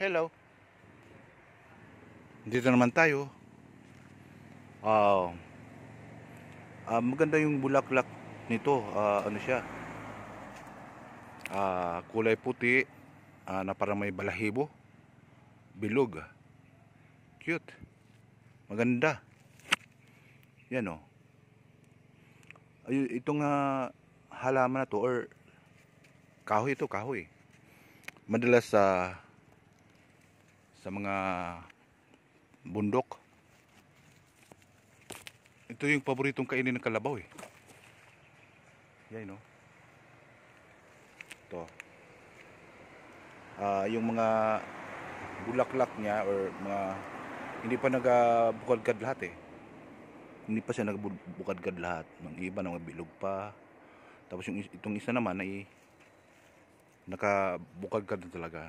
Hello. Dito naman tayo. Ah, maganda yung bulaklak nito. Ano siya? Kulay puti, na parang may balahibo, bilog. Cute. Maganda. Yan oh. Ay, itong halaman na to or kahoy ito, kahoy. Madalas sa mga bundok. Ito yung paboritong kainin ng kalabaw eh. Yan oh. Ito. Yung mga bulaklak niya or mga hindi pa nagbukadkad lahat eh. Hindi pa siya nagbukadkad lahat. Ng iba na bilog pa. Tapos yung itong isa naman ay nakabukadkad na talaga.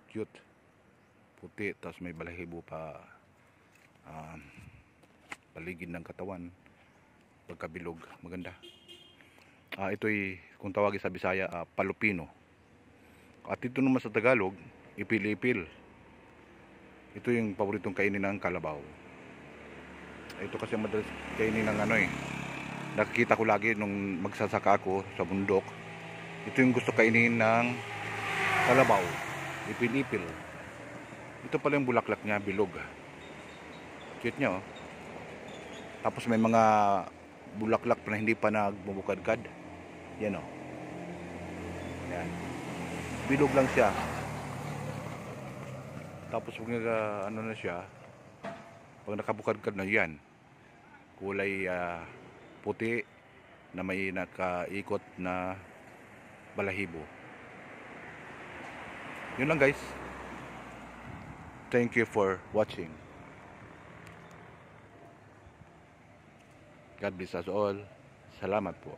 Cute. Puti, tapos may balahibo pa, paligid ng katawan, pagkabilog. Maganda. Ito'y kung tawagin sa Bisaya, palupino. At ito naman sa Tagalog, ipil-ipil. Ito yung paboritong kainin ng kalabaw. Ito kasi madalas kainin ng nakikita ko lagi nung magsasaka ako sa bundok. Ito yung gusto kainin ng kalabaw, ipil-ipil. Ito pala yung bulaklak niya, bilog. Cute niya oh. Tapos may mga bulaklak pa na hindi pa nagbubukadkad. Yan oh. Yan. Bilog lang siya. Tapos pag na siya, pag nakabukadkad na yan, kulay puti na may nakaikot na balahibo. Yun lang guys. Thank you for watching. God bless us all. Salamat po.